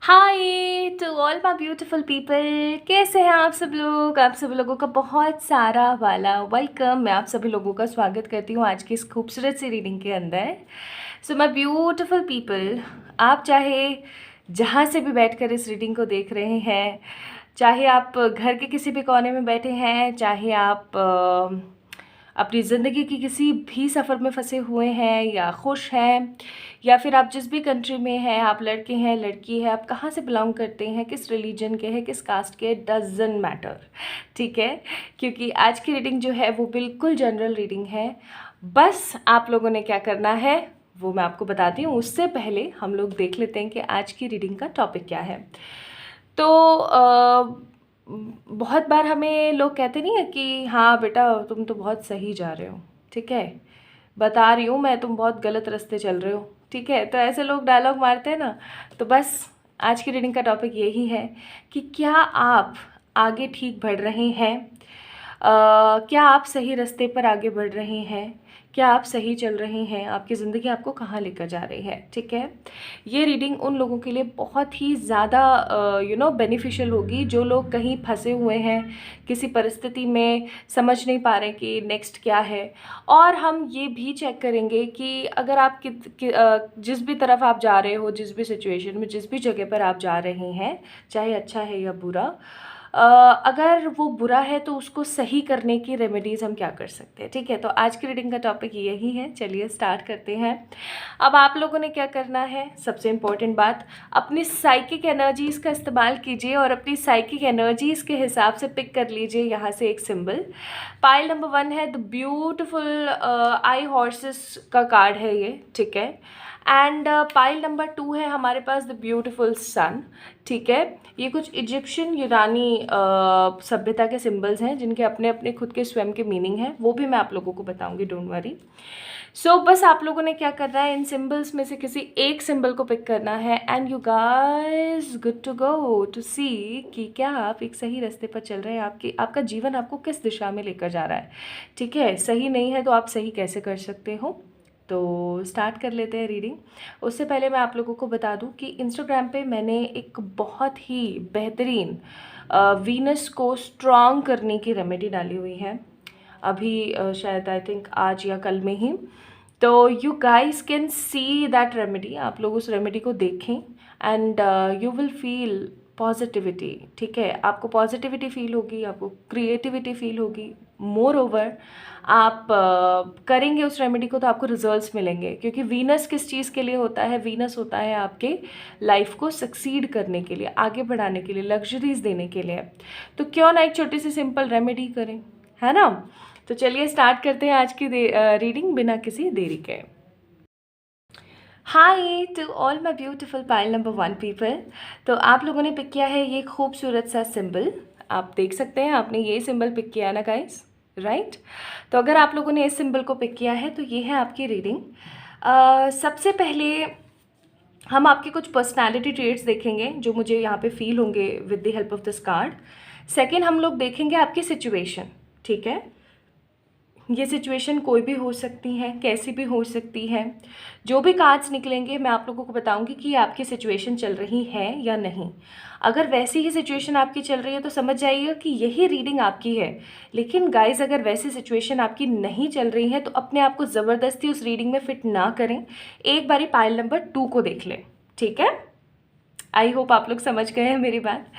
Hi to all my beautiful people. कैसे हैं आप सब लोग? आप सभी लोगों का बहुत सारा वाला वेलकम। मैं आप सभी लोगों का स्वागत करती हूँ आज की इस खूबसूरत सी रीडिंग के अंदर। सो माय ब्यूटीफुल पीपल, आप चाहे जहाँ से भी बैठकर इस रीडिंग को देख रहे हैं, चाहे आप घर के किसी भी कोने में बैठे हैं, चाहे आप अपनी ज़िंदगी की किसी भी सफ़र में फंसे हुए हैं या खुश हैं, या फिर आप जिस भी कंट्री में हैं, आप लड़के हैं लड़की है, आप कहाँ से बिलोंग करते हैं, किस रिलीजन के हैं, किस कास्ट के, डजंट मैटर। ठीक है, क्योंकि आज की रीडिंग जो है वो बिल्कुल जनरल रीडिंग है। बस आप लोगों ने क्या करना है वो मैं आपको बताती हूँ। उससे पहले हम लोग देख लेते हैं कि आज की रीडिंग का टॉपिक क्या है। तो बहुत बार हमें लोग कहते नहीं है कि हाँ बेटा तुम तो बहुत सही जा रहे हो, ठीक है, बता रही हूँ मैं तुम बहुत गलत रास्ते चल रहे हो, ठीक है। तो ऐसे लोग डायलॉग मारते हैं ना। तो बस आज की रीडिंग का टॉपिक यही है कि क्या आप आगे ठीक बढ़ रहे हैं, क्या आप सही रास्ते पर आगे बढ़ रहे हैं, क्या आप सही चल रहे हैं, आपकी ज़िंदगी आपको कहाँ लेकर जा रही है। ठीक है, ये रीडिंग उन लोगों के लिए बहुत ही ज़्यादा बेनिफिशियल होगी जो लोग कहीं फंसे हुए हैं, किसी परिस्थिति में समझ नहीं पा रहे कि नेक्स्ट क्या है। और हम ये भी चेक करेंगे कि अगर आप जिस भी तरफ आप जा रहे हो, जिस भी सिचुएशन में, जिस भी जगह पर आप जा रहे हैं, चाहे अच्छा है या बुरा, अगर वो बुरा है तो उसको सही करने की रेमेडीज़ हम क्या कर सकते हैं। ठीक है, तो आज की रीडिंग का टॉपिक यही है। चलिए स्टार्ट करते हैं। अब आप लोगों ने क्या करना है, सबसे इम्पोर्टेंट बात, अपनी साइकिक एनर्जीज़ का इस्तेमाल कीजिए और अपनी साइकिक एनर्जीज़ के हिसाब से पिक कर लीजिए यहाँ से एक सिंबल। पाइल नंबर 1 है द ब्यूटिफुल आई हॉर्सेस का कार्ड है ये, ठीक है। एंड पाइल नंबर 2 है हमारे पास द ब्यूटिफुल सन, ठीक है। ये कुछ इजिप्शियन यूनानी सभ्यता के सिंबल्स हैं जिनके अपने अपने खुद के स्वयं के मीनिंग हैं, वो भी मैं आप लोगों को बताऊंगी, डोंट वरी। सो बस आप लोगों ने क्या करना है, इन सिंबल्स में से किसी एक सिंबल को पिक करना है and you guys good to go to see कि क्या आप एक सही रास्ते पर चल रहे हैं, आपका जीवन आपको किस दिशा में लेकर जा रहा है। ठीक है, सही नहीं है तो आप सही कैसे कर सकते हो। तो स्टार्ट कर लेते हैं रीडिंग। उससे पहले मैं आप लोगों को बता दूं कि इंस्टाग्राम पे मैंने एक बहुत ही बेहतरीन वीनस को स्ट्रॉन्ग करने की रेमेडी डाली हुई है अभी, शायद आई थिंक आज या कल में ही। तो you guys can see that remedy, आप लोग उस रेमेडी को देखें and you will feel positivity. ठीक है, आपको पॉजिटिविटी फील होगी, आपको क्रिएटिविटी फील होगी। मोर ओवर आप करेंगे उस रेमेडी को तो आपको रिजल्ट्स मिलेंगे, क्योंकि वीनस किस चीज़ के लिए होता है, वीनस होता है आपके लाइफ को सक्सीड करने के लिए, आगे बढ़ाने के लिए, लग्जरीज देने के लिए। तो क्यों ना एक छोटी सी सिंपल रेमेडी करें, है ना। तो चलिए स्टार्ट करते हैं आज की रीडिंग बिना किसी देरी के। Hi to all my beautiful pile number 1 people. तो आप लोगों ने पिक किया है ये खूबसूरत सा सिंबल, आप देख सकते हैं आपने ये सिंबल पिक किया ना गाइस, राइट। तो अगर आप लोगों ने इस सिंबल को पिक किया है तो ये है आपकी रीडिंग। सबसे पहले हम आपके कुछ पर्सनालिटी ट्रेट्स देखेंगे जो मुझे यहाँ पे फील होंगे with the help of this card. Second हम लोग देखेंगे आपकी सिचुएशन, ठीक है। ये सिचुएशन कोई भी हो सकती है, कैसी भी हो सकती है। जो भी कार्ड्स निकलेंगे मैं आप लोगों को बताऊंगी कि आपकी सिचुएशन चल रही है या नहीं। अगर वैसी ही सिचुएशन आपकी चल रही है तो समझ जाइएगा कि यही रीडिंग आपकी है। लेकिन गाइज अगर वैसी सिचुएशन आपकी नहीं चल रही है तो अपने आप को ज़बरदस्ती उस रीडिंग में फिट ना करें, एक बारी पाइल नंबर 2 को देख लें, ठीक है। आई होप आप लोग समझ गए हैं मेरी बात।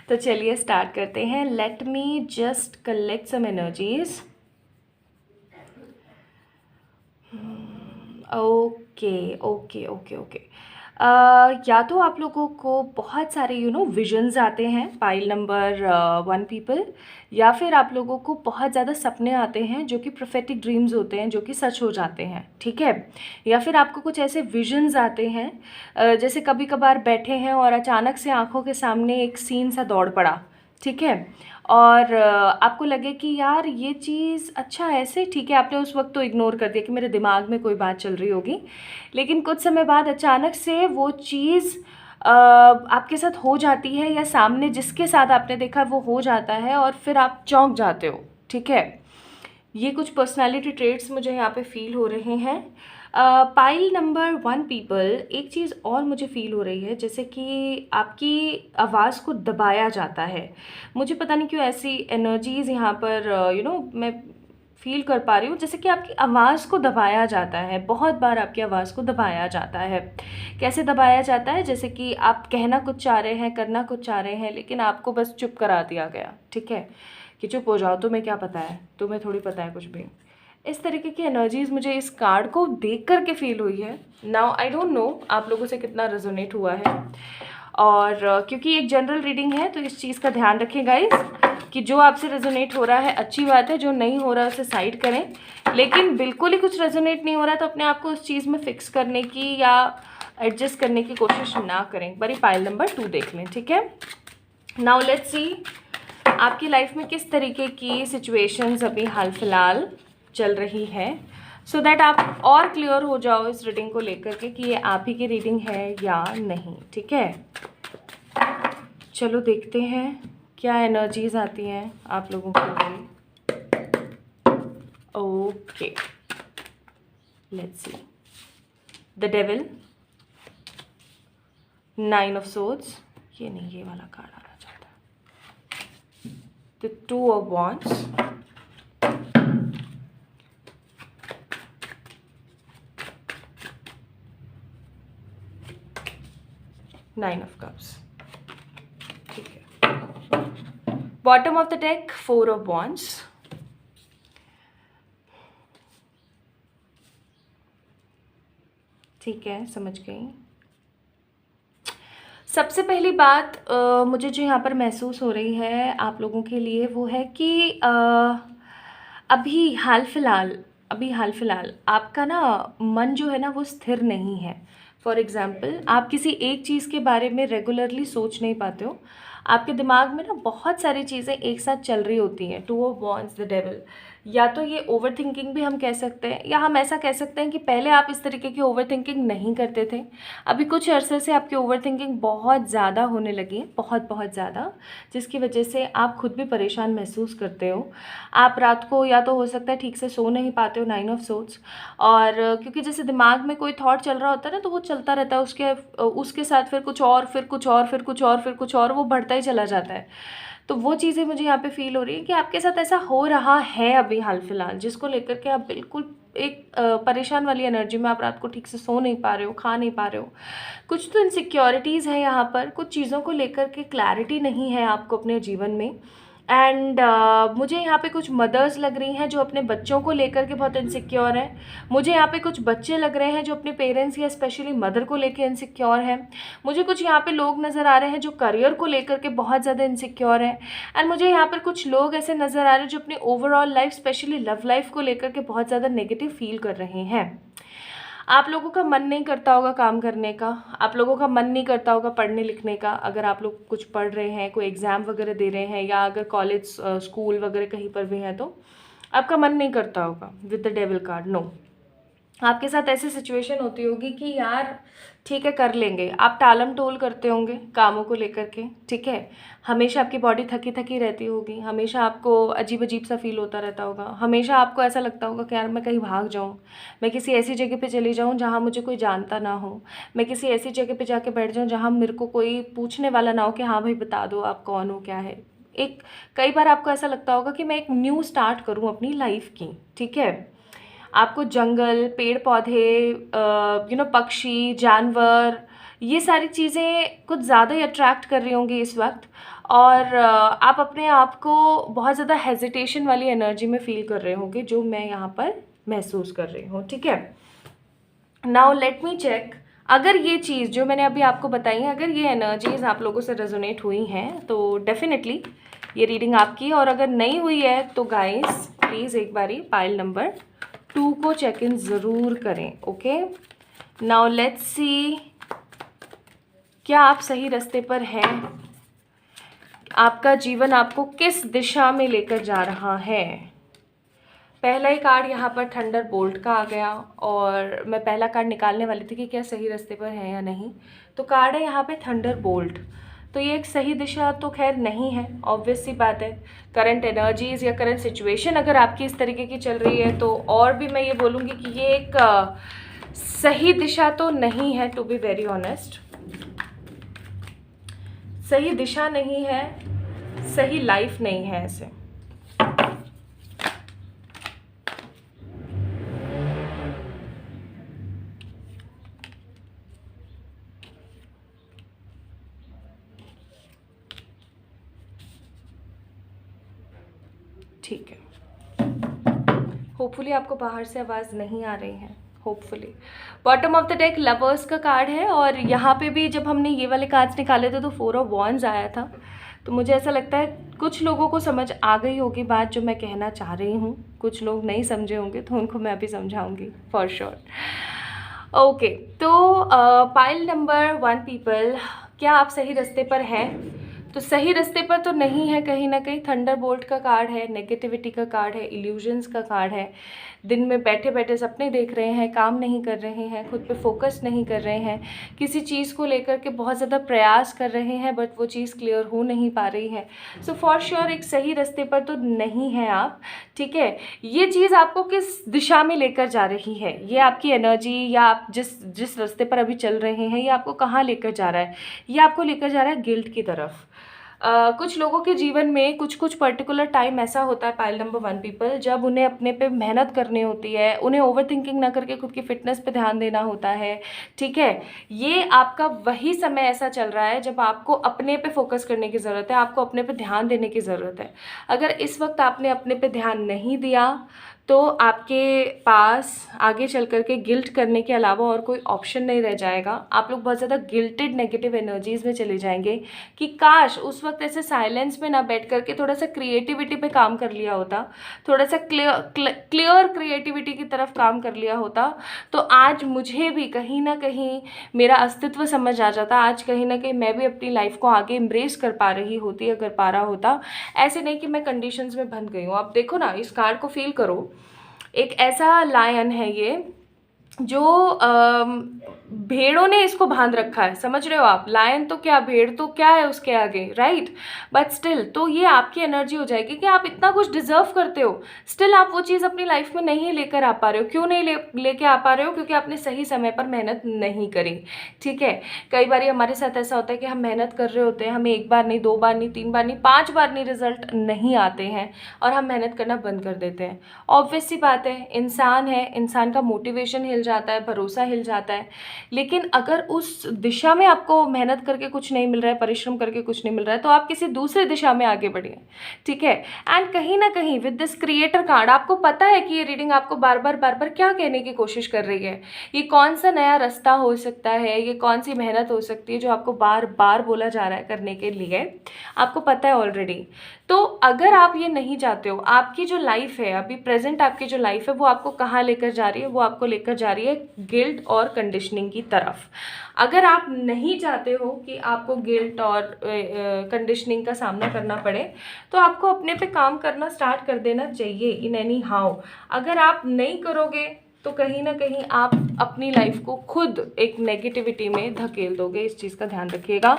तो चलिए स्टार्ट करते हैं। Let me just collect some energies. Okay okay okay okay. या तो आप लोगों को बहुत सारे विजन्स आते हैं पाइल नंबर 1 पीपल, या फिर आप लोगों को बहुत ज़्यादा सपने आते हैं जो कि प्रोफेटिक ड्रीम्स होते हैं, जो कि सच हो जाते हैं, ठीक है। या फिर आपको कुछ ऐसे विजन्स आते हैं, जैसे कभी कभार बैठे हैं और अचानक से आंखों के सामने एक सीन सा दौड़ पड़ा, ठीक है। और आपको लगे कि यार ये चीज़ अच्छा ऐसे, ठीक है, आपने उस वक्त तो इग्नोर कर दिया कि मेरे दिमाग में कोई बात चल रही होगी। लेकिन कुछ समय बाद अचानक से वो चीज़ आपके साथ हो जाती है, या सामने जिसके साथ आपने देखा वो हो जाता है और फिर आप चौंक जाते हो, ठीक है। ये कुछ पर्सनालिटी ट्रेट्स मुझे यहाँ पे फील हो रहे हैं। पाइल नंबर 1 पीपल, एक चीज़ और मुझे फ़ील हो रही है जैसे कि आपकी आवाज़ को दबाया जाता है। मुझे पता नहीं क्यों ऐसी एनर्जीज़ यहाँ पर मैं फ़ील कर पा रही हूँ, जैसे कि आपकी आवाज़ को दबाया जाता है, बहुत बार आपकी आवाज़ को दबाया जाता है। कैसे दबाया जाता है? जैसे कि आप कहना कुछ चाह रहे हैं, करना कुछ चाह रहे हैं, लेकिन आपको बस चुप करा दिया गया, ठीक है? कि चुप हो जाओ, तुम्हें क्या पता है, तुम्हें थोड़ी पता है कुछ भी। इस तरीके की एनर्जीज़ मुझे इस कार्ड को देख कर के फ़ील हुई है। नाउ आई डोंट नो आप लोगों से कितना रेजोनेट हुआ है, और क्योंकि एक जनरल रीडिंग है तो इस चीज़ का ध्यान रखें गाइस कि जो आपसे रेजोनेट हो रहा है अच्छी बात है, जो नहीं हो रहा है उसे साइड करें। लेकिन बिल्कुल ही कुछ रेजोनेट नहीं हो रहा है तो अपने आप को उस चीज़ में फिक्स करने की या एडजस्ट करने की कोशिश ना करें। एक बारी पाइल नंबर 2 देख लें, ठीक है? नाउ लेट्स सी आपकी लाइफ में किस तरीके की सिचुएशंस अभी हाल फिलहाल चल रही है, सो दैट आप और क्लियर हो जाओ इस रीडिंग को लेकर के कि ये आप ही की रीडिंग है या नहीं, ठीक है? चलो देखते हैं क्या एनर्जीज आती हैं आप लोगों के लिए। Okay, let's see. The devil, 9 of swords, ये नहीं, ये वाला कार्ड आना चाहता है। The 2 of wands, nine of cups, ठीक है। Bottom of the deck, 4 of wands, ठीक है, समझ गई। सबसे पहली बात मुझे जो यहाँ पर महसूस हो रही है आप लोगों के लिए वो है कि अभी हाल फिलहाल आपका ना मन जो है ना वो स्थिर नहीं है। फॉर एग्ज़ाम्पल, आप किसी एक चीज़ के बारे में रेगुलरली सोच नहीं पाते हो। आपके दिमाग में ना बहुत सारी चीज़ें एक साथ चल रही होती हैं। 2 ऑफ वॉन्ड्स, द डेविल, या तो ये ओवर थिंकिंग भी हम कह सकते हैं, या हम ऐसा कह सकते हैं कि पहले आप इस तरीके की ओवर थिंकिंग नहीं करते थे, अभी कुछ अरसे से आपकी ओवर थिंकिंग बहुत ज़्यादा होने लगी है, बहुत ज़्यादा, जिसकी वजह से आप खुद भी परेशान महसूस करते हो। आप रात को या तो हो सकता है ठीक से सो नहीं पाते हो, 9 ऑफ सोर्ड्स, और क्योंकि जैसे दिमाग में कोई थॉट चल रहा होता है ना तो वो चलता रहता है, उसके साथ फिर कुछ और, फिर कुछ और, फिर कुछ और, फिर कुछ और, वो बढ़ता ही चला जाता है। तो वो चीज़ें मुझे यहाँ पे फील हो रही है कि आपके साथ ऐसा हो रहा है अभी हाल फिलहाल, जिसको लेकर के आप बिल्कुल एक परेशान वाली एनर्जी में, आप रात को ठीक से सो नहीं पा रहे हो, खा नहीं पा रहे हो। कुछ तो इनसिक्योरिटीज़ है यहाँ पर, कुछ चीज़ों को लेकर के क्लैरिटी नहीं है आपको अपने जीवन में। एंड मुझे यहाँ पे कुछ मदर्स लग रही हैं जो अपने बच्चों को लेकर के बहुत इनसिक्योर हैं। मुझे यहाँ पे कुछ बच्चे लग रहे हैं जो अपने पेरेंट्स या स्पेशली मदर को लेकर इनसिक्योर हैं। मुझे कुछ यहाँ पे लोग नज़र आ रहे हैं जो करियर को लेकर के बहुत ज़्यादा इनसिक्योर हैं। एंड मुझे यहाँ पर कुछ लोग ऐसे नज़र आ रहे हैं जो अपनी overall life, specially love life को लेकर के बहुत ज़्यादा नेगेटिव फील कर रहे हैं। आप लोगों का मन नहीं करता होगा काम करने का, आप लोगों का मन नहीं करता होगा पढ़ने लिखने का। अगर आप लोग कुछ पढ़ रहे हैं, कोई एग्ज़ाम वगैरह दे रहे हैं, या अगर कॉलेज स्कूल वगैरह कहीं पर भी हैं तो आपका मन नहीं करता होगा with the devil card. No, आपके साथ ऐसी सिचुएशन होती होगी कि यार ठीक है कर लेंगे, आप टालम टोल करते होंगे कामों को लेकर के, ठीक है। हमेशा आपकी बॉडी थकी थकी रहती होगी, हमेशा आपको अजीब अजीब सा फील होता रहता होगा, हमेशा आपको ऐसा लगता होगा कि यार मैं कहीं भाग जाऊँ, मैं किसी ऐसी जगह पे चली जाऊँ जहाँ मुझे कोई जानता ना हो, मैं किसी ऐसी जगह पे जाके बैठ जाऊँ जहाँ मेरे को कोई पूछने वाला ना हो कि हाँ भाई बता दो आप कौन हो, क्या है। एक कई बार आपको ऐसा लगता होगा कि मैं एक न्यू स्टार्ट करूँ अपनी लाइफ की, ठीक है। आपको जंगल, पेड़ पौधे, पक्षी, जानवर, ये सारी चीज़ें कुछ ज़्यादा ही अट्रैक्ट कर रही होंगी इस वक्त, और आप अपने आप को बहुत ज़्यादा हेजिटेशन वाली एनर्जी में फील कर रहे होंगे, जो मैं यहाँ पर महसूस कर रही हूँ, ठीक है। नाउ लेट मी चेक, अगर ये चीज़ जो मैंने अभी आपको बताई है, अगर ये एनर्जीज आप लोगों से रेजोनेट हुई हैं तो डेफिनेटली ये रीडिंग आपकी, और अगर नहीं हुई है तो गाइस प्लीज़ एक बारी पाइल नंबर 2 को चेक इन ज़रूर करें। ओके, नाउ लेट्स सी क्या आप सही रास्ते पर हैं, आपका जीवन आपको किस दिशा में लेकर जा रहा है। पहला ही कार्ड यहाँ पर थंडर बोल्ट का आ गया, और मैं पहला कार्ड निकालने वाली थी कि क्या सही रास्ते पर है या नहीं, तो कार्ड है यहाँ पे थंडर बोल्ट। तो ये एक सही दिशा तो खैर नहीं है, ऑब्वियस सी बात है। करंट एनर्जीज़ या करंट सिचुएशन अगर आपकी इस तरीके की चल रही है तो और भी मैं ये बोलूँगी कि ये एक सही दिशा तो नहीं है, टू बी वेरी ऑनेस्ट, सही दिशा नहीं है, सही लाइफ नहीं है ऐसे। ठीक है, होपफुली आपको बाहर से आवाज़ नहीं आ रही है, hopefully. Bottom of the deck lovers का कार्ड है, और यहाँ पे भी जब हमने ये वाले कार्ड्स निकाले थे तो 4 ऑफ वॉन्ड्स आया था। तो मुझे ऐसा लगता है कुछ लोगों को समझ आ गई होगी बात जो मैं कहना चाह रही हूँ, कुछ लोग नहीं समझे होंगे तो उनको मैं भी समझाऊंगी फॉर श्योर। ओके, तो पाइल नंबर 1 पीपल, क्या आप सही रास्ते पर हैं? तो सही रास्ते पर तो नहीं है, कहीं ना कहीं थंडरबोल्ट का कार्ड है, नेगेटिविटी का कार्ड है, इल्यूजन्स का कार्ड है। दिन में बैठे बैठे सपने देख रहे हैं, काम नहीं कर रहे हैं, खुद पे फोकस नहीं कर रहे हैं, किसी चीज़ को लेकर के बहुत ज़्यादा प्रयास कर रहे हैं बट वो चीज़ क्लियर हो नहीं पा रही है। सो फॉर श्योर एक सही रास्ते पर तो नहीं है आप, ठीक है। ये चीज़ आपको किस दिशा में लेकर जा रही है, ये आपकी एनर्जी या आप जिस रास्ते पर अभी चल रहे हैं, ये आपको कहाँ लेकर जा रहा है? ये आपको लेकर जा रहा है गिल्ट की तरफ। कुछ लोगों के जीवन में कुछ पर्टिकुलर टाइम ऐसा होता है पाइल नंबर 1 पीपल, जब उन्हें अपने पे मेहनत करनी होती है, उन्हें ओवर थिंकिंग ना करके खुद की फिटनेस पे ध्यान देना होता है, ठीक है। ये आपका वही समय ऐसा चल रहा है जब आपको अपने पे फोकस करने की ज़रूरत है, आपको अपने पे ध्यान देने की ज़रूरत है। अगर इस वक्त आपने अपने पे ध्यान नहीं दिया तो आपके पास आगे चल कर के गिल्ट करने के अलावा और कोई ऑप्शन नहीं रह जाएगा। आप लोग बहुत ज़्यादा गिल्टेड नेगेटिव एनर्जीज़ में चले जाएंगे कि काश उस वक्त ऐसे साइलेंस में ना बैठ करके थोड़ा सा क्रिएटिविटी पे काम कर लिया होता, थोड़ा सा क्लियर क्रिएटिविटी की तरफ काम कर लिया होता, तो आज मुझे भी कहीं ना कहीं मेरा अस्तित्व समझ आ जाता, आज कहीं ना कहीं मैं भी अपनी लाइफ को आगे एम्ब्रेस कर पा रही होती, अगर पा रहा होता। ऐसे नहीं कि मैं कंडीशंस में बंध गई हूँ। आप देखो ना, इस कार्ड को फील करो, एक ऐसा लायन है ये जो भेड़ों ने इसको बांध रखा है, समझ रहे हो आप? लायन तो क्या, भेड़ तो क्या है उसके आगे, राइट? बट स्टिल तो ये आपकी एनर्जी हो जाएगी कि आप इतना कुछ डिजर्व करते हो, स्टिल आप वो चीज़ अपनी लाइफ में नहीं लेकर आ पा रहे हो। क्यों नहीं लेके आ पा रहे हो? क्योंकि आपने सही समय पर मेहनत नहीं करी, ठीक है। कई बार हमारे साथ ऐसा होता है कि हम मेहनत कर रहे होते हैं, हमें 1 बार नहीं, 2 बार नहीं, 3 बार नहीं, 5 बार नहीं रिजल्ट नहीं आते हैं और हम मेहनत करना बंद कर देते हैं। ऑब्वियस सी बात है, इंसान है, इंसान का मोटिवेशन हिल जाता है, भरोसा हिल जाता है। लेकिन अगर उस दिशा में आपको मेहनत करके कुछ नहीं मिल रहा है, परिश्रम करके कुछ नहीं मिल रहा है, तो आप किसी दूसरे दिशा में आगे बढ़िए, ठीक है। एंड कहीं ना कहीं विद दिस क्रिएटर कार्ड आपको पता है कि ये रीडिंग आपको बार बार क्या कहने की कोशिश कर रही है, ये कौन सा नया रास्ता हो सकता है, ये कौन सी मेहनत हो सकती है जो आपको बार बार बोला जा रहा है करने के लिए, आपको पता है ऑलरेडी। तो अगर आप ये नहीं चाहते हो, आपकी जो लाइफ है अभी प्रेजेंट, आपकी जो लाइफ है वो आपको कहाँ लेकर जा रही है? वो आपको लेकर जा रही है गिल्ट और कंडीशनिंग की तरफ। अगर आप नहीं चाहते हो कि आपको गिल्ट और कंडीशनिंग का सामना करना पड़े, तो आपको अपने पे काम करना स्टार्ट कर देना चाहिए इन एनी हाउ। अगर आप नहीं करोगे तो कहीं ना कहीं आप अपनी लाइफ को खुद एक नेगेटिविटी में धकेल दोगे, इस चीज़ का ध्यान रखिएगा,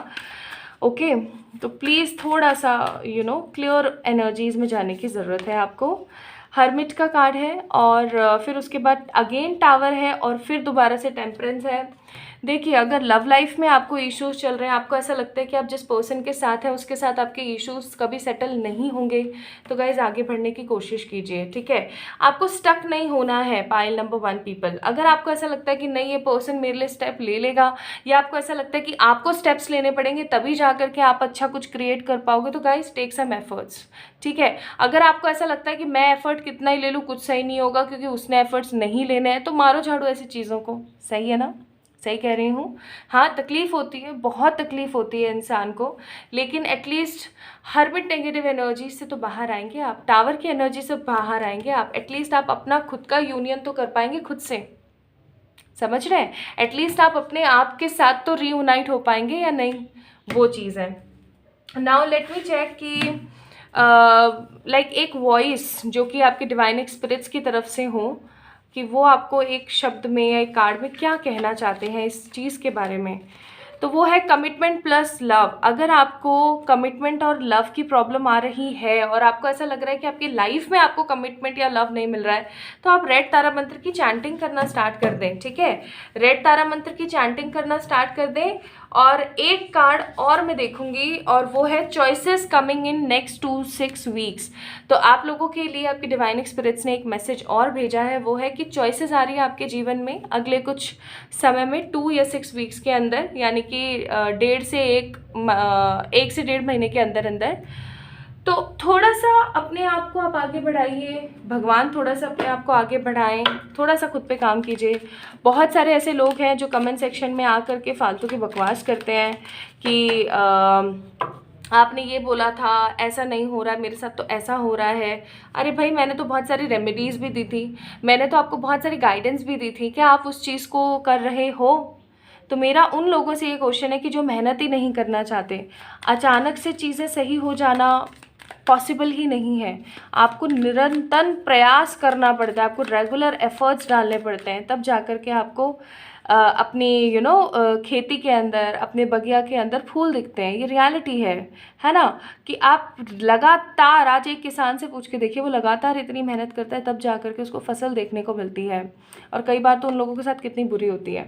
ओके। तो प्लीज़ थोड़ा सा क्लियर एनर्जीज़ में जाने की ज़रूरत है आपको। हर्मिट का कार्ड है और फिर उसके बाद अगेन टावर है और फिर दोबारा से टेम्परेंस है। देखिए, अगर लव लाइफ में आपको इश्यूज चल रहे हैं, आपको ऐसा लगता है कि आप जिस पर्सन के साथ हैं उसके साथ आपके इश्यूज कभी सेटल नहीं होंगे, तो गाइज आगे बढ़ने की कोशिश कीजिए, ठीक है। आपको स्टक नहीं होना है पाइल नंबर 1 पीपल। अगर आपको ऐसा लगता है कि नहीं ये पर्सन मेरे लिए स्टेप ले लेगा, या आपको ऐसा लगता है कि आपको स्टेप्स लेने पड़ेंगे तभी जा करके आप अच्छा कुछ क्रिएट कर पाओगे, तो गाइज टेक सम एफर्ट्स, ठीक है। अगर आपको ऐसा लगता है कि मैं एफर्ट कितना ही ले लूँ कुछ सही नहीं होगा क्योंकि उसने एफर्ट्स नहीं लेने हैं, तो मारो झाड़ू ऐसी चीज़ों को, सही है ना? सही कह रही हूँ? हाँ, तकलीफ़ होती है, बहुत तकलीफ़ होती है इंसान को, लेकिन एटलीस्ट हर्मिट नेगेटिव एनर्जी से तो बाहर आएंगे आप, टावर की एनर्जी से बाहर आएंगे आप। एटलीस्ट आप अपना खुद का यूनियन तो कर पाएंगे खुद से, समझ रहे हैं? एटलीस्ट आप अपने आप के साथ तो रीयूनाइट हो पाएंगे या नहीं, वो चीज़ है। नाउ लेट मी चेक कि लाइक एक वॉइस जो कि आपके डिवाइन स्पिरिट्स की तरफ से हो, कि वो आपको एक शब्द में या एक कार्ड में क्या कहना चाहते हैं इस चीज़ के बारे में। तो वो है कमिटमेंट प्लस लव। अगर आपको कमिटमेंट और लव की प्रॉब्लम आ रही है और आपको ऐसा लग रहा है कि आपकी लाइफ में आपको कमिटमेंट या लव नहीं मिल रहा है, तो आप रेड तारा मंत्र की चैंटिंग करना स्टार्ट कर दें। ठीक है, रेड तारा मंत्र की चैंटिंग करना स्टार्ट कर दें। और एक कार्ड और मैं देखूंगी, और वो है choices coming in next 2-6 weeks. तो आप लोगों के लिए आपकी डिवाइन स्पिरिट्स ने एक मैसेज और भेजा है, वो है कि चॉइसेस आ रही है आपके जीवन में अगले कुछ समय में, 2 या 6 वीक्स के अंदर, यानी कि 1 से 1.5 महीने के अंदर अंदर। तो थोड़ा सा अपने आप को आप आगे बढ़ाइए, भगवान थोड़ा सा अपने आप को आगे बढ़ाएं, थोड़ा सा खुद पे काम कीजिए। बहुत सारे ऐसे लोग हैं जो कमेंट सेक्शन में आकर के फालतू की बकवास करते हैं कि आपने ये बोला था, ऐसा नहीं हो रहा है मेरे साथ, तो ऐसा हो रहा है। अरे भाई, मैंने तो बहुत सारी रेमेडीज़ भी दी थी, मैंने तो आपको बहुत सारी गाइडेंस भी दी थी, क्या आप उस चीज़ को कर रहे हो? तो मेरा उन लोगों से ये क्वेश्चन है कि जो मेहनत ही नहीं करना चाहते। अचानक से चीज़ें सही हो जाना पॉसिबल ही नहीं है। आपको निरंतर प्रयास करना पड़ता है, आपको रेगुलर एफर्ट्स डालने पड़ते हैं, तब जाकर के आपको अपनी खेती के अंदर, अपने बगिया के अंदर फूल दिखते हैं। ये रियलिटी है ना? कि आप लगातार, आज एक किसान से पूछ के देखिए, वो लगातार इतनी मेहनत करता है, तब जाकर के उसको फसल देखने को मिलती है। और कई बार तो उन लोगों के साथ कितनी बुरी होती है।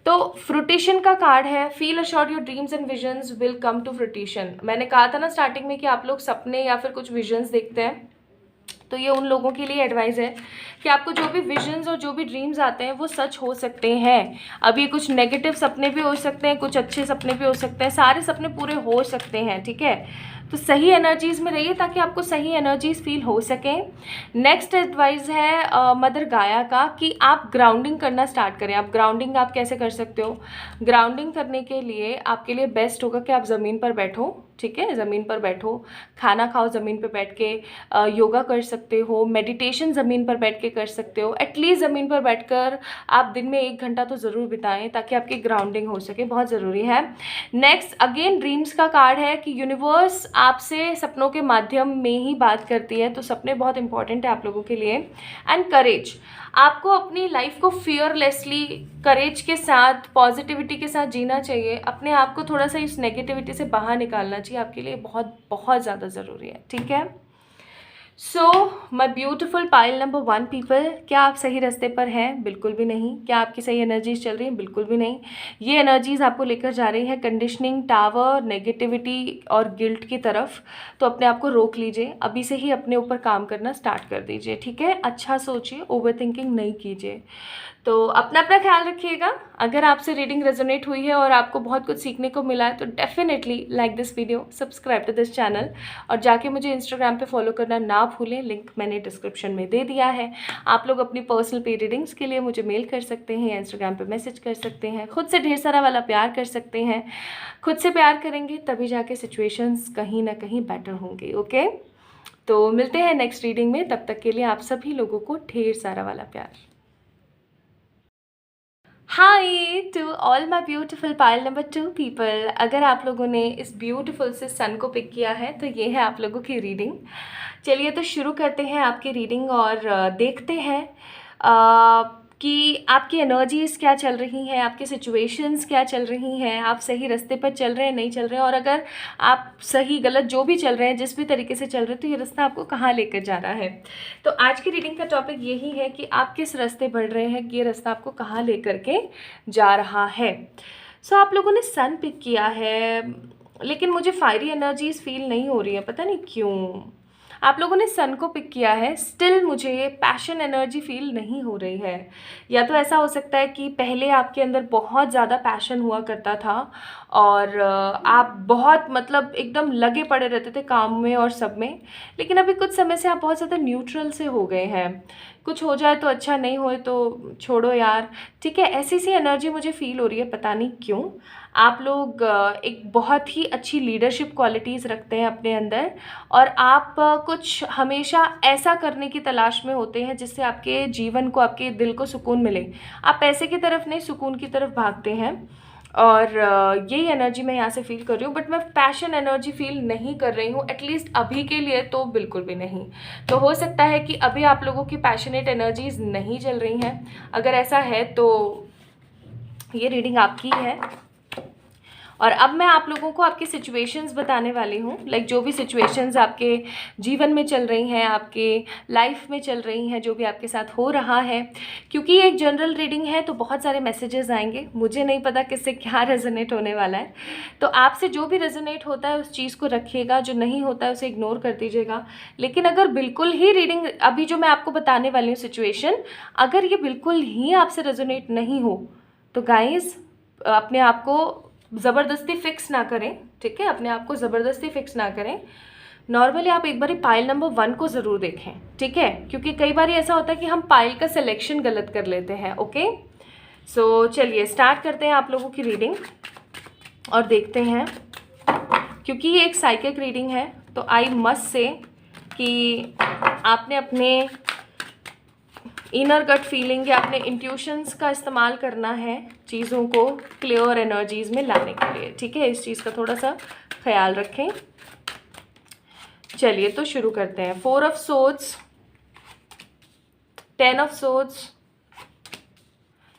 तो फ्रूटिशन का कार्ड है, feel assured your dreams and visions will come to fruition. मैंने कहा था ना स्टार्टिंग में कि आप लोग सपने या फिर कुछ विजन्स देखते हैं, तो ये उन लोगों के लिए एडवाइस है कि आपको जो भी विजन्स और जो भी ड्रीम्स आते हैं वो सच हो सकते हैं। अब ये कुछ नेगेटिव सपने भी हो सकते हैं, कुछ अच्छे सपने भी हो सकते हैं, सारे सपने पूरे हो सकते हैं। ठीक है, तो सही एनर्जीज़ में रहिए ताकि आपको सही एनर्जीज फील हो सकें। नेक्स्ट एडवाइस है मदर गाया का कि आप ग्राउंडिंग करना स्टार्ट करें। आप ग्राउंडिंग आप कैसे कर सकते हो? ग्राउंडिंग करने के लिए आपके लिए बेस्ट होगा कि आप ज़मीन पर बैठो। ठीक है, ज़मीन पर बैठो, खाना खाओ ज़मीन पर बैठ के, योगा कर सकते हो, मेडिटेशन ज़मीन पर बैठ के कर सकते हो। एटलीस्ट ज़मीन पर बैठकर आप दिन में 1 घंटा तो ज़रूर बिताएं ताकि आपकी ग्राउंडिंग हो सके, बहुत ज़रूरी है। नेक्स्ट अगेन ड्रीम्स का कार्ड है कि यूनिवर्स आपसे सपनों के माध्यम में ही बात करती है, तो सपने बहुत इंपॉर्टेंट है आप लोगों के लिए। एंड करेज, आपको अपनी लाइफ को फियरलेसली, करेज के साथ, पॉजिटिविटी के साथ जीना चाहिए। अपने आप को थोड़ा सा इस नेगेटिविटी से बाहर निकालना चाहिए, आपके लिए बहुत बहुत ज़्यादा ज़रूरी है। ठीक है, so my beautiful pile number 1 people, क्या आप सही रास्ते पर हैं? बिल्कुल भी नहीं। क्या आपकी सही एनर्जीज चल रही हैं? बिल्कुल भी नहीं। ये एनर्जीज आपको लेकर जा रही है कंडीशनिंग, टावर, नेगेटिविटी और गिल्ट की तरफ। तो अपने आप को रोक लीजिए, अभी से ही अपने ऊपर काम करना स्टार्ट कर दीजिए। ठीक है, अच्छा सोचिए, ओवर थिंकिंग नहीं कीजिए। तो अपना अपना ख्याल रखिएगा। अगर आपसे रीडिंग रेजोनेट हुई है और आपको बहुत कुछ सीखने को मिला है तो definitely like this video, subscribe to this channel, और जाके मुझे इंस्टाग्राम पे फॉलो करना ना भूलें। लिंक मैंने डिस्क्रिप्शन में दे दिया है। आप लोग अपनी पर्सनल पे रीडिंग्स के लिए मुझे मेल कर सकते हैं या इंस्टाग्राम पे मैसेज कर सकते हैं। खुद से ढेर सारा वाला प्यार कर सकते हैं। खुद से प्यार करेंगे तभी जाके सिचुएशंस कहीं ना कहीं बेटर होंगे। ओके, तो मिलते हैं नेक्स्ट रीडिंग में। तब तक के लिए आप सभी लोगों को ढेर सारा वाला प्यार। Hi to all my beautiful pile number 2 people, अगर आप लोगों ने इस ब्यूटिफुल से सन को पिक किया है तो ये है आप लोगों की रीडिंग। चलिए तो शुरू करते हैं आपकी रीडिंग और देखते हैं कि आपकी एनर्जीज़ क्या चल रही हैं, आपकी सिचुएशंस क्या चल रही हैं, आप सही रास्ते पर चल रहे हैं नहीं चल रहे हैं, और अगर आप सही गलत जो भी चल रहे हैं, जिस भी तरीके से चल रहे हैं, तो ये रास्ता आपको कहाँ लेकर जा रहा है। तो आज की रीडिंग का टॉपिक यही है कि आप किस रास्ते बढ़ रहे हैं, कि ये रास्ता आपको कहाँ लेकर के जा रहा है। सो आप लोगों ने सन पिक किया है, लेकिन मुझे फायरी एनर्जीज फील नहीं हो रही है, पता नहीं क्यों। आप लोगों ने सन को पिक किया है, स्टिल मुझे पैशन एनर्जी फील नहीं हो रही है। या तो ऐसा हो सकता है कि पहले आपके अंदर बहुत ज़्यादा पैशन हुआ करता था और आप बहुत मतलब एकदम लगे पड़े रहते थे काम में और सब में, लेकिन अभी कुछ समय से आप बहुत ज़्यादा न्यूट्रल से हो गए हैं। कुछ हो जाए तो अच्छा, नहीं होए तो छोड़ो यार। ठीक है, ऐसी सी एनर्जी मुझे फील हो रही है, पता नहीं क्यों। आप लोग एक बहुत ही अच्छी लीडरशिप क्वालिटीज़ रखते हैं अपने अंदर, और आप कुछ हमेशा ऐसा करने की तलाश में होते हैं जिससे आपके जीवन को, आपके दिल को सुकून मिले। आप पैसे की तरफ नहीं, सुकून की तरफ भागते हैं, और यही एनर्जी मैं यहाँ से फील कर रही हूँ। बट मैं पैशन एनर्जी फील नहीं कर रही हूँ, एटलीस्ट अभी के लिए तो बिल्कुल भी नहीं। तो हो सकता है कि अभी आप लोगों की पैशनेट एनर्जीज नहीं चल रही हैं। अगर ऐसा है तो ये रीडिंग आपकी है। और अब मैं आप लोगों को आपकी सिचुएशंस बताने वाली हूँ, लाइक जो भी सिचुएशंस आपके जीवन में चल रही हैं, आपके लाइफ में चल रही हैं, जो भी आपके साथ हो रहा है। क्योंकि ये एक जनरल रीडिंग है तो बहुत सारे मैसेजेस आएंगे, मुझे नहीं पता किससे क्या रेजोनेट होने वाला है। तो आपसे जो भी रेजोनेट होता है उस चीज़ को रखिएगा, जो नहीं होता है उसे इग्नोर कर दीजिएगा। लेकिन अगर बिल्कुल ही रीडिंग अभी जो मैं आपको बताने वाली हूँ सिचुएशन, अगर ये बिल्कुल ही आपसे रेजोनेट नहीं हो तो गाइस अपने आप को ज़बरदस्ती फिक्स ना करें, ठीक है? अपने आप को ज़बरदस्ती फिक्स ना करें। नॉर्मली आप एक बार पाइल नंबर 1 को ज़रूर देखें, ठीक है? क्योंकि कई बार ऐसा होता है कि हम पाइल का सिलेक्शन गलत कर लेते हैं। ओके, सो चलिए स्टार्ट करते हैं आप लोगों की रीडिंग और देखते हैं। क्योंकि ये एक साइकिक रीडिंग है तो आई मस्ट से कि आपने अपने इनर गट फीलिंग या अपने इंट्यूशंस का इस्तेमाल करना है चीज़ों को क्लियर एनर्जीज में लाने के लिए, ठीक है? इस चीज़ का थोड़ा सा ख्याल रखें। चलिए तो शुरू करते हैं। 4 of swords, 10 of swords,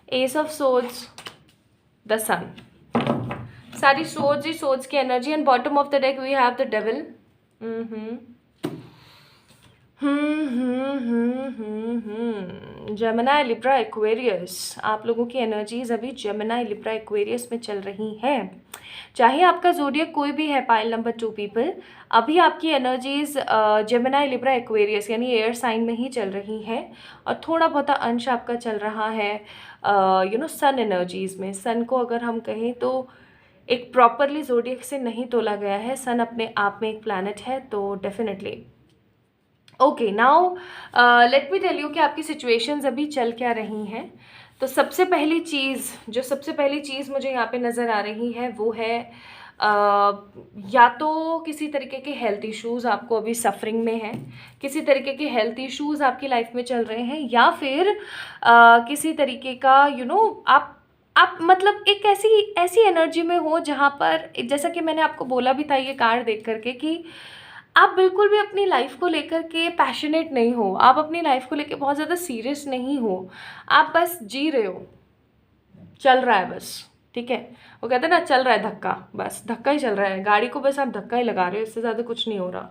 ace of swords, the sun. सारी सोर्ड्स ही सोर्ड्स की energy. And bottom of the deck we have the devil. Gemini, Libra, Aquarius. आप लोगों की एनर्जीज अभी जेमिनी, लिब्रा, एक्वेरियस में चल रही हैं। चाहे आपका ज़ोडिएक कोई भी है, पाइल नंबर 2 पीपल, अभी आपकी एनर्जीज जेमिनी, लिब्रा, एक्वेरियस यानी एयर साइन में ही चल रही हैं। और थोड़ा बहुत अंश आपका चल रहा है सन एनर्जीज में। सन को अगर हम कहें तो एक प्रॉपरली ज़ोडिएक से नहीं तोला गया है, सन अपने आप में एक प्लैनेट है। तो definitely okay, now let me tell you कि आपकी सिचुएशंस अभी चल क्या रही हैं। तो सबसे पहली चीज़ मुझे यहाँ पे नज़र आ रही है वो है या तो किसी तरीके के हेल्थ इश्यूज़ आपको अभी सफरिंग में हैं, किसी तरीके के हेल्थ इश्यूज़ आपकी लाइफ में चल रहे हैं, या फिर किसी तरीके का आप मतलब एक ऐसी एनर्जी में हो जहाँ पर, जैसा कि मैंने आपको बोला भी था ये कार्ड देख करके, कि आप बिल्कुल भी अपनी लाइफ को लेकर के पैशनेट नहीं हो, आप अपनी लाइफ को लेकर बहुत ज़्यादा सीरियस नहीं हो, आप बस जी रहे हो, चल रहा है बस, ठीक है? वो कहते हैं ना, चल रहा है धक्का, बस धक्का ही चल रहा है, गाड़ी को बस आप धक्का ही लगा रहे हो, इससे ज़्यादा कुछ नहीं हो रहा,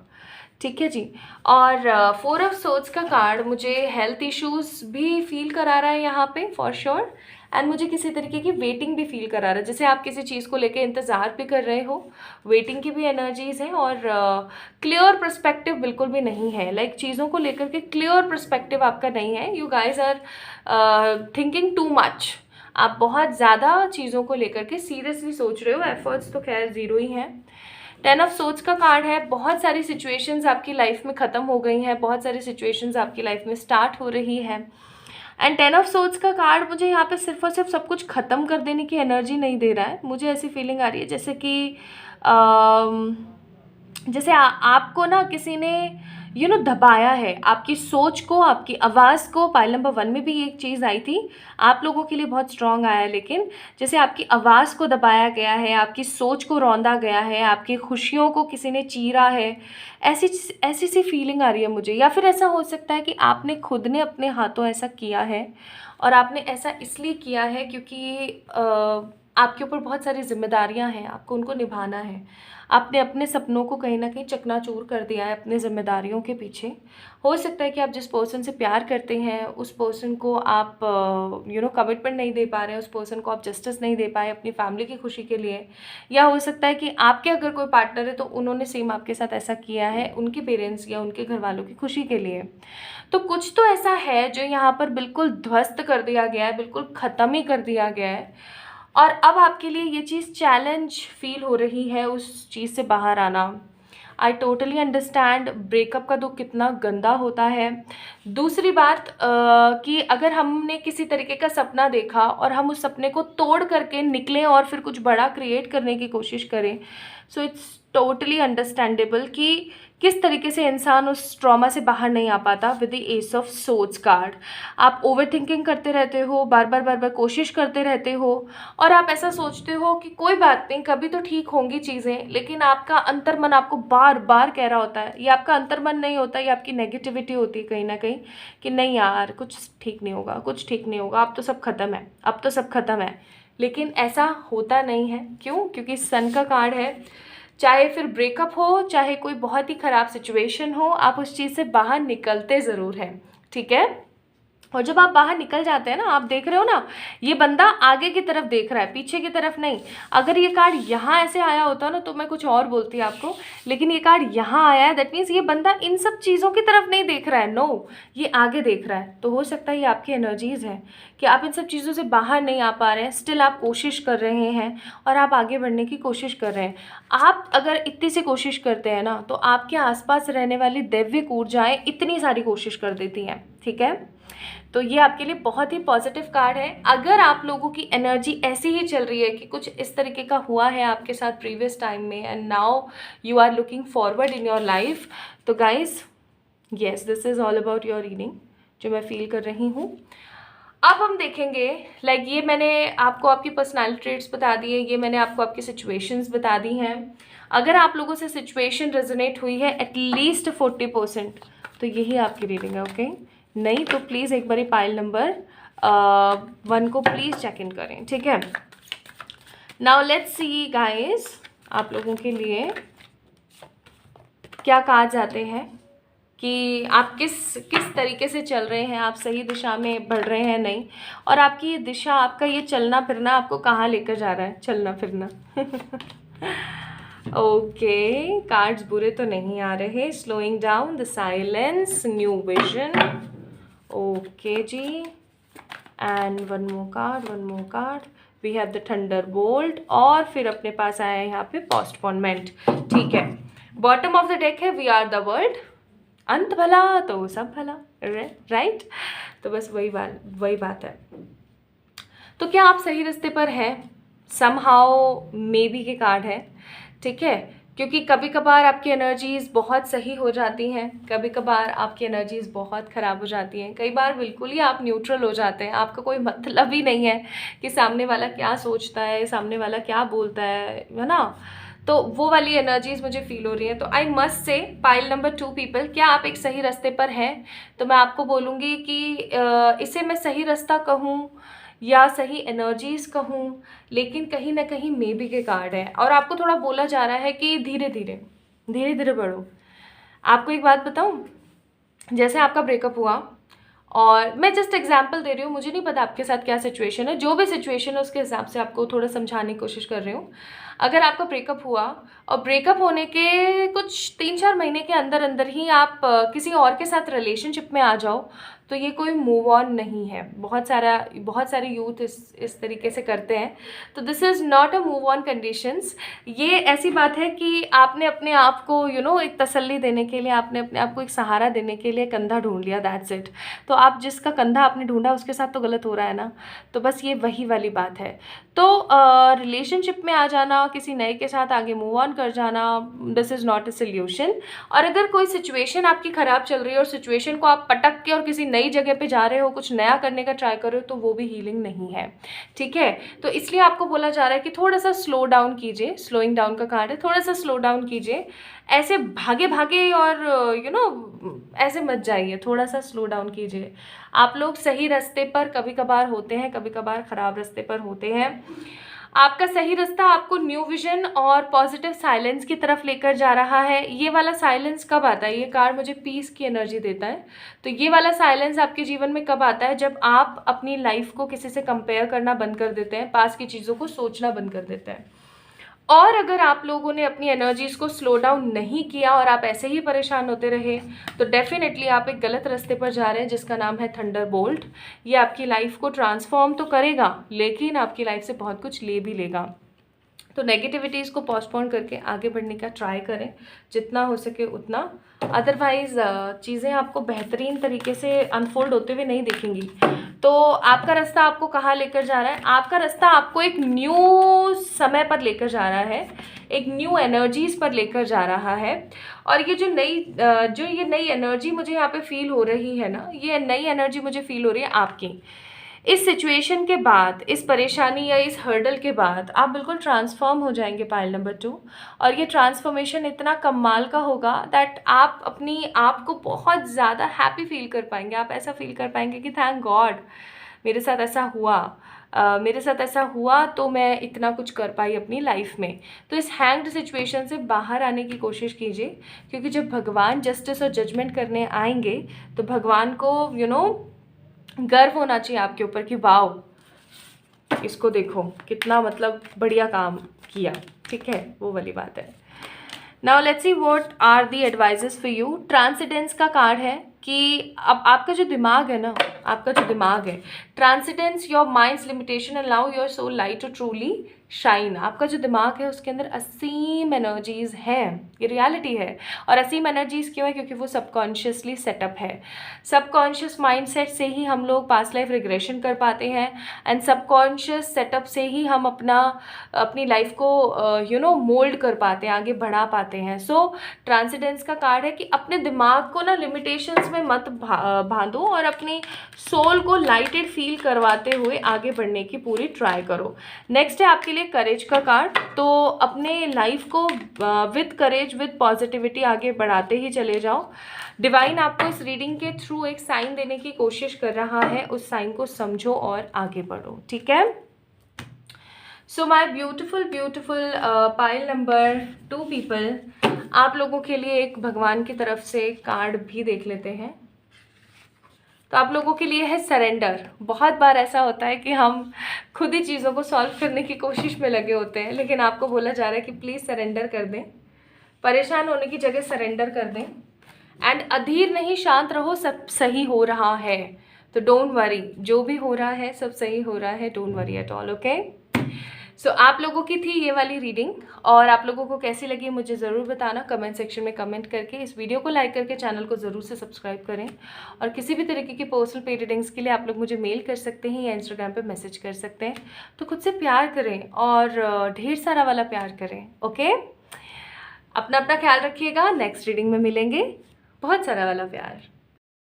ठीक है जी। और 4 ऑफ सोर्ड्स का कार्ड मुझे हेल्थ इश्यूज़ भी फील करा रहा है यहाँ पे फॉर श्योर। एंड मुझे किसी तरीके की वेटिंग भी फील करा रहा है, जैसे आप किसी चीज़ को लेके इंतज़ार भी कर रहे हो, वेटिंग की भी एनर्जीज़ हैं। और क्लियर पर्सपेक्टिव बिल्कुल भी नहीं है, लाइक चीज़ों को लेकर के क्लियर पर्सपेक्टिव आपका नहीं है। You guys are thinking too much, आप बहुत ज़्यादा चीज़ों को लेकर के सीरियसली सोच रहे हो, एफर्ट्स तो खैर ज़ीरो ही हैं। 10 ऑफ सोर्ड्स का कार्ड है, बहुत सारी सिचुएशंस आपकी लाइफ में ख़त्म हो गई हैं, बहुत सारी सिचुएशंस आपकी लाइफ में स्टार्ट हो रही है। एंड 10 ऑफ सोर्ड्स का कार्ड मुझे यहाँ पे सिर्फ और सिर्फ सब कुछ ख़त्म कर देने की एनर्जी नहीं दे रहा है, मुझे ऐसी फीलिंग आ रही है जैसे कि जैसे आपको ना किसी ने दबाया है, आपकी सोच को, आपकी आवाज़ को। पाइल नंबर 1 में भी एक चीज़ आई थी, आप लोगों के लिए बहुत स्ट्रॉन्ग आया, लेकिन जैसे आपकी आवाज़ को दबाया गया है, आपकी सोच को रौंदा गया है, आपकी खुशियों को किसी ने चीरा है, ऐसी सी फीलिंग आ रही है मुझे। या फिर ऐसा हो सकता है कि आपने खुद ने अपने हाथों ऐसा किया है, और आपने ऐसा इसलिए किया है क्योंकि आपके ऊपर बहुत सारी जिम्मेदारियां हैं, आपको उनको निभाना है। आपने अपने सपनों को कहीं ना कहीं चकनाचूर कर दिया है अपने जिम्मेदारियों के पीछे। हो सकता है कि आप जिस पर्सन से प्यार करते हैं उस पर्सन को आप कमिटमेंट नहीं दे पा रहे हैं, उस पर्सन को आप जस्टिस नहीं दे पाए अपनी फैमिली की खुशी के लिए। या हो सकता है कि आपके अगर कोई पार्टनर है तो उन्होंने सेम आपके साथ ऐसा किया है उनके पेरेंट्स या उनके घर वालों की खुशी के लिए। तो कुछ तो ऐसा है जो यहाँ पर बिल्कुल ध्वस्त कर दिया गया है, बिल्कुल ख़त्म ही कर दिया गया है। और अब आपके लिए ये चीज़ चैलेंज फील हो रही है उस चीज़ से बाहर आना। आई टोटली अंडरस्टैंड ब्रेकअप का दुख कितना गंदा होता है। दूसरी बात कि अगर हमने किसी तरीके का सपना देखा और हम उस सपने को तोड़ करके निकलें और फिर कुछ बड़ा क्रिएट करने की कोशिश करें, सो इट्स टोटली अंडरस्टैंडेबल कि किस तरीके से इंसान उस ट्रॉमा से बाहर नहीं आ पाता। With the S of swords card आप ओवर थिंकिंग करते रहते हो, बार बार कोशिश करते रहते हो, और आप ऐसा सोचते हो कि कोई बात नहीं, कभी तो ठीक होंगी चीज़ें, लेकिन आपका अंतर्मन आपको बार बार कह रहा होता है, ये आपका अंतर्मन नहीं होता, ये आपकी नेगेटिविटी होती है कहीं ना कहीं, कि नहीं यार कुछ ठीक नहीं होगा, कुछ ठीक नहीं होगा, अब तो सब खत्म है, अब तो सब खत्म है। लेकिन ऐसा होता नहीं है। क्यों? क्योंकि सन का कार्ड है। चाहे फिर ब्रेकअप हो, चाहे कोई बहुत ही ख़राब सिचुएशन हो, आप उस चीज़ से बाहर निकलते ज़रूर हैं, ठीक है। और जब आप बाहर निकल जाते हैं ना, आप देख रहे हो ना, ये बंदा आगे की तरफ देख रहा है, पीछे की तरफ नहीं। अगर ये कार्ड यहाँ ऐसे आया होता ना तो मैं कुछ और बोलती आपको, लेकिन ये कार्ड यहाँ आया है, दैट मीन्स ये बंदा इन सब चीज़ों की तरफ नहीं देख रहा है, नो, ये आगे देख रहा है। तो हो सकता है ये आपकी एनर्जीज़ हैं कि आप इन सब चीज़ों से बाहर नहीं आ पा रहे हैं, स्टिल आप कोशिश कर रहे हैं और आप आगे बढ़ने की कोशिश कर रहे हैं। आप अगर इतनी सी कोशिश करते हैं ना, तो आपके आसपास रहने वाली दैविक ऊर्जाएं इतनी सारी कोशिश कर देती हैं, ठीक है। तो ये आपके लिए बहुत ही पॉजिटिव कार्ड है। अगर आप लोगों की एनर्जी ऐसी ही चल रही है कि कुछ इस तरीके का हुआ है आपके साथ प्रीवियस टाइम में and now you are looking forward in your life, तो guys yes, this is all about your reading जो मैं फील कर रही हूँ। अब हम देखेंगे, लाइक ये मैंने आपको आपकी पर्सनैलिटी ट्रेट्स बता दिए, ये मैंने आपको आपकी सिचुएशंस बता दी हैं। अगर आप लोगों से सिचुएशन रेजोनेट हुई है एटलीस्ट 40%, तो यही आपकी रीडिंग है, ओके। नहीं तो प्लीज़ एक बारी पाइल नंबर 1 को प्लीज़ चेक इन करें, ठीक है। नाउ लेट्स सी गाइस, आप लोगों के लिए क्या कार्ड्स आते हैं कि आप किस तरीके से चल रहे हैं, आप सही दिशा में बढ़ रहे हैं नहीं, और आपकी ये दिशा, आपका ये चलना फिरना आपको कहाँ लेकर जा रहा है, चलना फिरना। ओके, कार्ड्स बुरे तो नहीं आ रहे। Slowing down, the silence, new vision, okay जी, and one more card, we have the thunderbolt, और फिर अपने पास आया है यहाँ पे पोस्टपोनमेंट, ठीक है। बॉटम ऑफ द डेक है वी आर द वर्ल्ड, अंत भला तो सब भला, राइट। तो बस वही बात है। तो क्या आप सही रास्ते पर हैं? समहाउ मे बी के कार्ड है, ठीक है। क्योंकि कभी कभार आपकी एनर्जीज़ बहुत सही हो जाती हैं, कभी कभार आपकी एनर्जीज़ बहुत ख़राब हो जाती हैं, कई बार बिल्कुल ही आप न्यूट्रल हो जाते हैं, आपका कोई मतलब ही नहीं है कि सामने वाला क्या सोचता है, सामने वाला क्या बोलता है ना। तो वो वाली एनर्जीज़ मुझे फील हो रही है। तो I must say pile number 2 people, क्या आप एक सही रास्ते पर हैं? तो मैं आपको बोलूँगी कि इसे मैं सही रास्ता कहूँ या सही एनर्जीज़ कहूँ, लेकिन कहीं ना कहीं मे बी के कार्ड है, और आपको थोड़ा बोला जा रहा है कि धीरे धीरे बढ़ो। आपको एक बात बताऊँ, जैसे आपका ब्रेकअप हुआ, और मैं जस्ट एग्जांपल दे रही हूँ, मुझे नहीं पता आपके साथ क्या सिचुएशन है, जो भी सिचुएशन है उसके हिसाब से आपको थोड़ा समझाने की कोशिश कर रही हूँ। अगर आपका ब्रेकअप हुआ और ब्रेकअप होने के कुछ 3-4 महीने के अंदर अंदर ही आप किसी और के साथ रिलेशनशिप में आ जाओ, तो ये कोई मूव ऑन नहीं है। बहुत सारे यूथ इस तरीके से करते हैं, तो this is not a move on conditions. ये ऐसी बात है कि आपने अपने आप को एक तसल्ली देने के लिए, आपने अपने आप को एक सहारा देने के लिए कंधा ढूंढ लिया, दैट्स इट। तो आप जिसका कंधा आपने ढूंढा उसके साथ तो गलत हो रहा है ना, तो बस ये वही वाली बात है। तो रिलेशनशिप में आ जाना, किसी नए के साथ आगे मूव ऑन कर जाना, this is not a solution. और अगर कोई सिचुएशन आपकी ख़राब चल रही है और सिचुएशन को आप पटक के और किसी नई जगह पे जा रहे हो, कुछ नया करने का ट्राई कर रहे हो, तो वो भी हीलिंग नहीं है, ठीक है। तो इसलिए आपको बोला जा रहा है कि थोड़ा सा स्लो डाउन कीजिए, स्लोइंग डाउन का कार्ड है, थोड़ा सा स्लो डाउन कीजिए, ऐसे भागे और ऐसे मत जाइए, थोड़ा सा स्लो डाउन कीजिए। आप लोग सही रास्ते पर कभी कभार होते हैं, कभी कभार ख़राब रास्ते पर होते हैं। आपका सही रास्ता आपको न्यू विजन और पॉजिटिव साइलेंस की तरफ लेकर जा रहा है। ये वाला साइलेंस कब आता है? ये कार्ड मुझे पीस की एनर्जी देता है। तो ये वाला साइलेंस आपके जीवन में कब आता है? जब आप अपनी लाइफ को किसी से कंपेयर करना बंद कर देते हैं, पास की चीज़ों को सोचना बंद कर देते हैं। और अगर आप लोगों ने अपनी एनर्जीज़ को स्लो डाउन नहीं किया और आप ऐसे ही परेशान होते रहे, तो डेफिनेटली आप एक गलत रास्ते पर जा रहे हैं, जिसका नाम है थंडरबोल्ट। ये आपकी लाइफ को ट्रांसफॉर्म तो करेगा, लेकिन आपकी लाइफ से बहुत कुछ ले भी लेगा। तो नेगेटिविटीज़ को पोस्टपोन करके आगे बढ़ने का ट्राई करें जितना हो सके उतना, अदरवाइज़ चीज़ें आपको बेहतरीन तरीके से अनफोल्ड होते हुए नहीं दिखेंगी। तो आपका रास्ता आपको कहाँ लेकर जा रहा है? आपका रास्ता आपको एक न्यू समय पर लेकर जा रहा है, एक न्यू एनर्जीज़ पर लेकर जा रहा है। और ये जो नई एनर्जी मुझे यहाँ पे फील हो रही है ना, ये नई एनर्जी मुझे फील हो रही है आपकी। इस सिचुएशन के बाद, इस परेशानी या इस हर्डल के बाद आप बिल्कुल ट्रांसफॉर्म हो जाएंगे, पाइल नंबर 2। और ये ट्रांसफॉर्मेशन इतना कमाल का होगा दैट आप अपनी आप को बहुत ज़्यादा हैप्पी फील कर पाएंगे। आप ऐसा फील कर पाएंगे कि थैंक गॉड मेरे साथ ऐसा हुआ। मेरे साथ ऐसा हुआ तो मैं इतना कुछ कर पाई अपनी लाइफ में। तो इस हैंग्ड सिचुएशन से बाहर आने की कोशिश कीजिए, क्योंकि जब भगवान जस्टिस और जजमेंट करने आएंगे तो भगवान को गर्व होना चाहिए आपके ऊपर कि वाओ, इसको देखो कितना मतलब बढ़िया काम किया। ठीक है, वो वाली बात है। Now let's see what are the advices for you. Transcendence का कार्ड है कि अब आपका जो दिमाग है ना, आपका जो दिमाग है, transcendence your mind's limitation allow your soul light to truly shine. आपका जो दिमाग है उसके अंदर असीम एनर्जीज हैं, ये रियलिटी है। और असीम एनर्जीज क्यों है? क्योंकि वो सबकॉन्शियसली सेटअप है। सबकॉन्शियस माइंडसेट से ही हम लोग पास्ट लाइफ रिग्रेशन कर पाते हैं, एंड सबकॉन्शियस सेटअप से ही हम अपनी लाइफ को मोल्ड कर पाते हैं, आगे बढ़ा पाते हैं। सो ट्रांसिडेंस का कार्ड है कि अपने दिमाग को ना लिमिटेशंस में मत बांधो और अपनी सोल को लाइटेड फील करवाते हुए आगे बढ़ने की पूरी ट्राई करो। नेक्स्ट है आपके लिए करेज का कार्ड। तो अपने लाइफ को विद करेज, विद पॉजिटिविटी आगे बढ़ाते ही चले जाओ। डिवाइन आपको इस रीडिंग के थ्रू एक साइन देने की कोशिश कर रहा है, उस साइन को समझो और आगे बढ़ो। ठीक है, so my beautiful pile number 2 people, आप लोगों के लिए एक भगवान की तरफ से कार्ड भी देख लेते हैं। तो आप लोगों के लिए है सरेंडर। बहुत बार ऐसा होता है कि हम खुद ही चीज़ों को सॉल्व करने की कोशिश में लगे होते हैं, लेकिन आपको बोला जा रहा है कि प्लीज़ सरेंडर कर दें, परेशान होने की जगह सरेंडर कर दें, एंड अधीर नहीं, शांत रहो, सब सही हो रहा है। तो डोंट वरी, जो भी हो रहा है सब सही हो रहा है, don't worry at all. Okay, so आप लोगों की थी ये वाली रीडिंग, और आप लोगों को कैसी लगी मुझे ज़रूर बताना कमेंट सेक्शन में कमेंट करके। इस वीडियो को लाइक करके चैनल को ज़रूर से सब्सक्राइब करें, और किसी भी तरीके की पर्सनल पेड रीडिंग्स के लिए आप लोग मुझे मेल कर सकते हैं या इंस्टाग्राम पे मैसेज कर सकते हैं। तो खुद से प्यार करें और ढेर सारा वाला प्यार करें। ओके, अपना ख्याल रखिएगा। नेक्स्ट रीडिंग में मिलेंगे। बहुत सारा वाला प्यार।